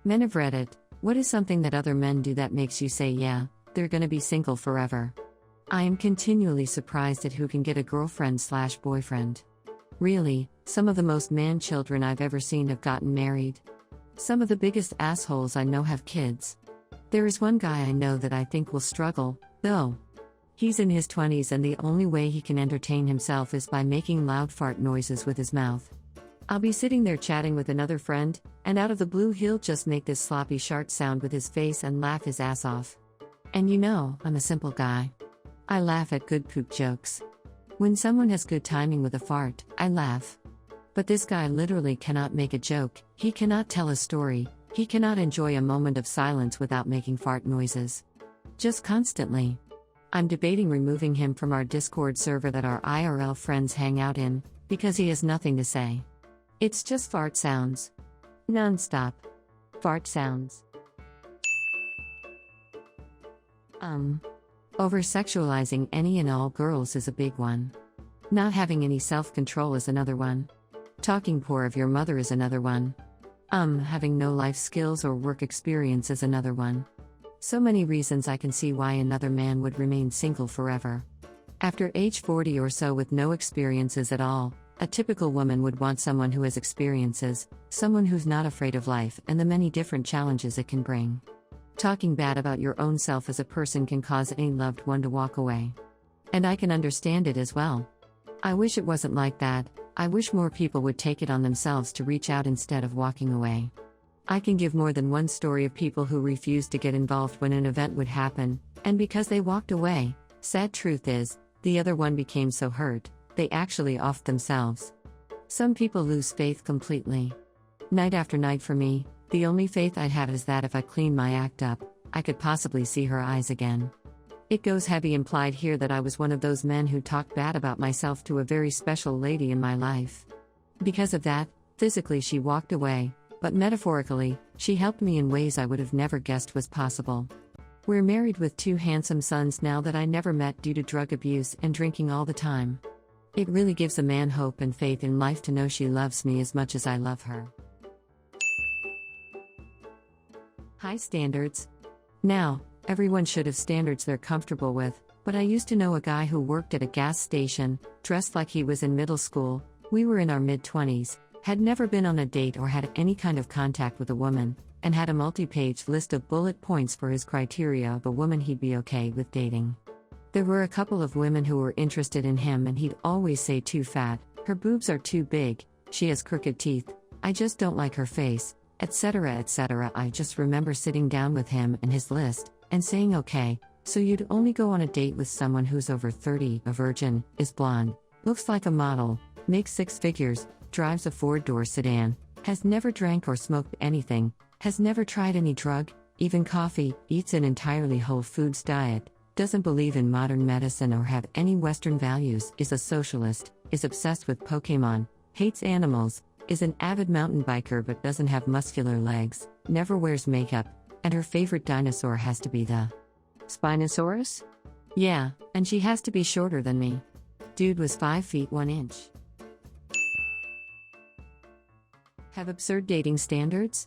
Men have read it. What is something that other men do that makes you say, yeah, they're gonna be single forever? I am continually surprised at who can get a girlfriend/boyfriend. Really, some of the most man-children I've ever seen have gotten married. Some of the biggest assholes I know have kids. There is one guy I know that I think will struggle, though. He's in his 20s and the only way he can entertain himself is by making loud fart noises with his mouth. I'll be sitting there chatting with another friend, and out of the blue he'll just make this sloppy shart sound with his face and laugh his ass off. And you know, I'm a simple guy. I laugh at good poop jokes. When someone has good timing with a fart, I laugh. But this guy literally cannot make a joke, he cannot tell a story, he cannot enjoy a moment of silence without making fart noises. Just constantly. I'm debating removing him from our Discord server that our IRL friends hang out in, because he has nothing to say. It's just fart sounds. Non-stop. Fart sounds. Over-sexualizing any and all girls is a big one. Not having any self-control is another one. Talking poor of your mother is another one. Having no life skills or work experience is another one. So many reasons I can see why another man would remain single forever. After age 40 or so with no experiences at all, a typical woman would want someone who has experiences, someone who's not afraid of life and the many different challenges it can bring. Talking bad about your own self as a person can cause any loved one to walk away. And I can understand it as well. I wish it wasn't like that. I wish more people would take it on themselves to reach out instead of walking away. I can give more than one story of people who refused to get involved when an event would happen, and because they walked away, sad truth is, the other one became so hurt, they actually offed themselves. Some people lose faith completely. Night after night for me, the only faith I have is that if I clean my act up, I could possibly see her eyes again. It goes heavy implied here that I was one of those men who talked bad about myself to a very special lady in my life. Because of that, physically she walked away, but metaphorically, she helped me in ways I would have never guessed was possible. We're married with 2 handsome sons now that I never met due to drug abuse and drinking all the time. It really gives a man hope and faith in life to know she loves me as much as I love her. High standards. Now, everyone should have standards they're comfortable with, but I used to know a guy who worked at a gas station, dressed like he was in middle school, we were in our mid-20s, had never been on a date or had any kind of contact with a woman, and had a multi-page list of bullet points for his criteria of a woman he'd be okay with dating. There were a couple of women who were interested in him and he'd always say too fat, her boobs are too big, she has crooked teeth, I just don't like her face, etc. etc. I just remember sitting down with him and his list, and saying okay, so you'd only go on a date with someone who's over 30, a virgin, is blonde, looks like a model, makes 6 figures, drives a 4-door sedan, has never drank or smoked anything, has never tried any drug, even coffee, eats an entirely whole foods diet, doesn't believe in modern medicine or have any Western values, is a socialist, is obsessed with Pokémon, hates animals, is an avid mountain biker but doesn't have muscular legs, never wears makeup, and her favorite dinosaur has to be the Spinosaurus? Yeah, and she has to be shorter than me. Dude was 5 feet 1 inch. Have absurd dating standards?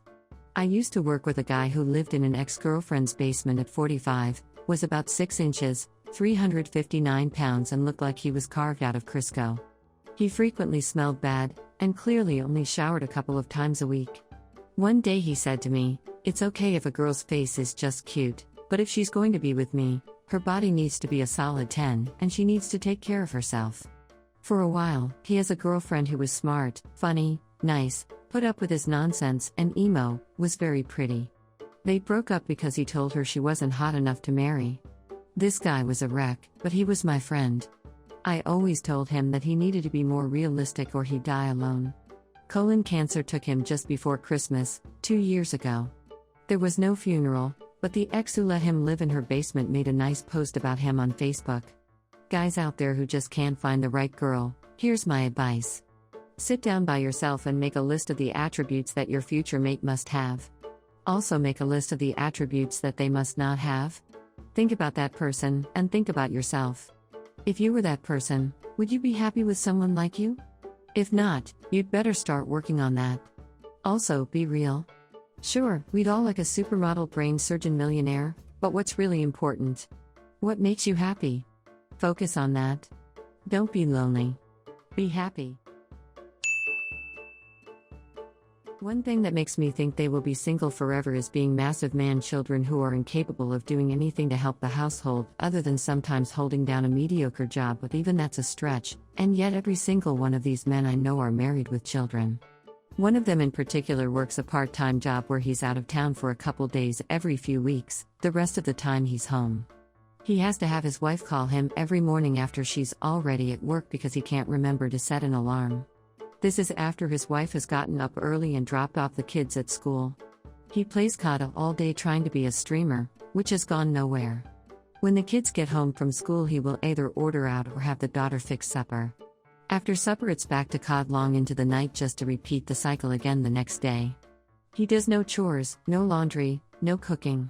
I used to work with a guy who lived in an ex-girlfriend's basement at 45, was about 6 inches, 359 pounds and looked like he was carved out of Crisco. He frequently smelled bad, and clearly only showered a couple of times a week. One day he said to me, "It's okay if a girl's face is just cute, but if she's going to be with me, her body needs to be a solid 10 and she needs to take care of herself." For a while, he has a girlfriend who was smart, funny, nice, put up with his nonsense and emo, was very pretty. They broke up because he told her she wasn't hot enough to marry. This guy was a wreck, but he was my friend. I always told him that he needed to be more realistic or he'd die alone. Colon cancer took him just before Christmas, 2 years ago. There was no funeral, but the ex who let him live in her basement made a nice post about him on Facebook. Guys out there who just can't find the right girl, here's my advice. Sit down by yourself and make a list of the attributes that your future mate must have. Also make a list of the attributes that they must not have. Think about that person, and think about yourself. If you were that person, would you be happy with someone like you? If not, you'd better start working on that. Also, be real. Sure, we'd all like a supermodel brain surgeon millionaire, but what's really important? What makes you happy? Focus on that. Don't be lonely. Be happy. One thing that makes me think they will be single forever is being massive man children who are incapable of doing anything to help the household other than sometimes holding down a mediocre job, but even that's a stretch, and yet every single one of these men I know are married with children. One of them in particular works a part-time job where he's out of town for a couple days every few weeks, the rest of the time he's home. He has to have his wife call him every morning after she's already at work because he can't remember to set an alarm. This is after his wife has gotten up early and dropped off the kids at school. He plays COD all day trying to be a streamer, which has gone nowhere. When the kids get home from school, he will either order out or have the daughter fix supper. After supper, it's back to COD long into the night just to repeat the cycle again the next day. He does no chores, no laundry, no cooking.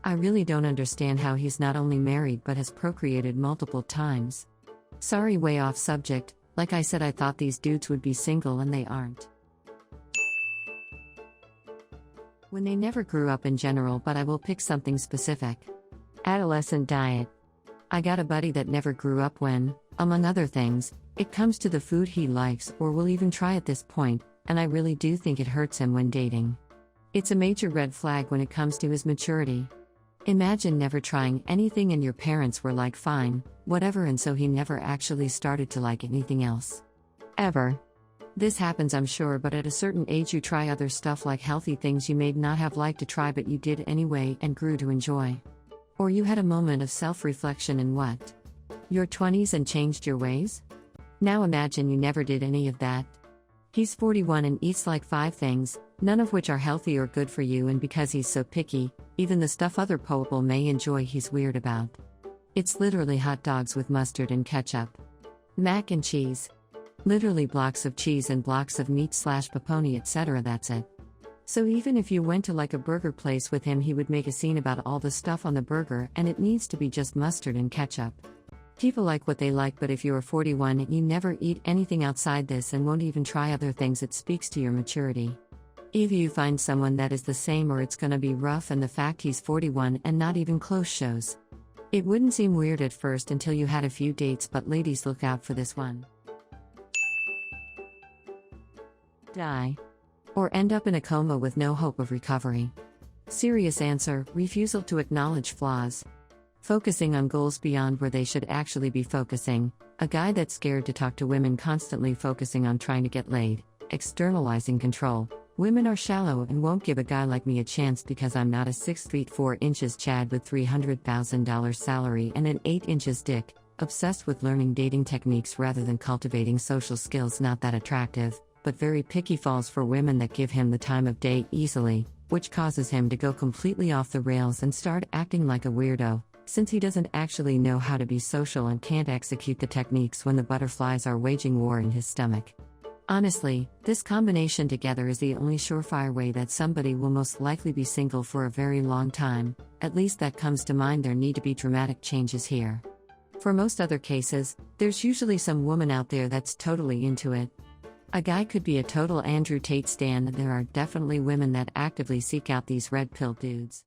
I really don't understand how he's not only married but has procreated multiple times. Sorry, way off subject. Like I said, I thought these dudes would be single and they aren't. When they never grew up in general, but I will pick something specific. Adolescent diet. I got a buddy that never grew up when, among other things, it comes to the food he likes or will even try at this point, and I really do think it hurts him when dating. It's a major red flag when it comes to his maturity. Imagine never trying anything and your parents were like fine, whatever, and so he never actually started to like anything else. Ever. This happens, I'm sure, but at a certain age you try other stuff like healthy things you may not have liked to try but you did anyway and grew to enjoy. Or you had a moment of self-reflection in what? Your 20s and changed your ways? Now imagine you never did any of that. He's 41 and eats like 5 things, none of which are healthy or good for you, and because he's so picky, even the stuff other people may enjoy he's weird about. It's literally hot dogs with mustard and ketchup. Mac and cheese. Literally blocks of cheese and blocks of meat / pepperoni, etc. That's it. So even if you went to like a burger place with him, he would make a scene about all the stuff on the burger and it needs to be just mustard and ketchup. People like what they like, but if you are 41 and you never eat anything outside this and won't even try other things, it speaks to your maturity. Either you find someone that is the same or it's gonna be rough, and the fact he's 41 and not even close shows. It wouldn't seem weird at first until you had a few dates, but ladies, look out for this one. Die. Or end up in a coma with no hope of recovery. Serious answer: refusal to acknowledge flaws. Focusing on goals beyond where they should actually be focusing. A guy that's scared to talk to women, constantly focusing on trying to get laid. Externalizing control. Women are shallow and won't give a guy like me a chance because I'm not a 6 feet 4 inches Chad with $300,000 salary and an 8 inches dick. Obsessed with learning dating techniques rather than cultivating social skills. Not that attractive, but very picky. Falls for women that give him the time of day easily, which causes him to go completely off the rails and start acting like a weirdo, since he doesn't actually know how to be social and can't execute the techniques when the butterflies are waging war in his stomach. Honestly, this combination together is the only surefire way that somebody will most likely be single for a very long time. At least that comes to mind. There need to be dramatic changes here. For most other cases, there's usually some woman out there that's totally into it. A guy could be a total Andrew Tate stan, and there are definitely women that actively seek out these red pill dudes.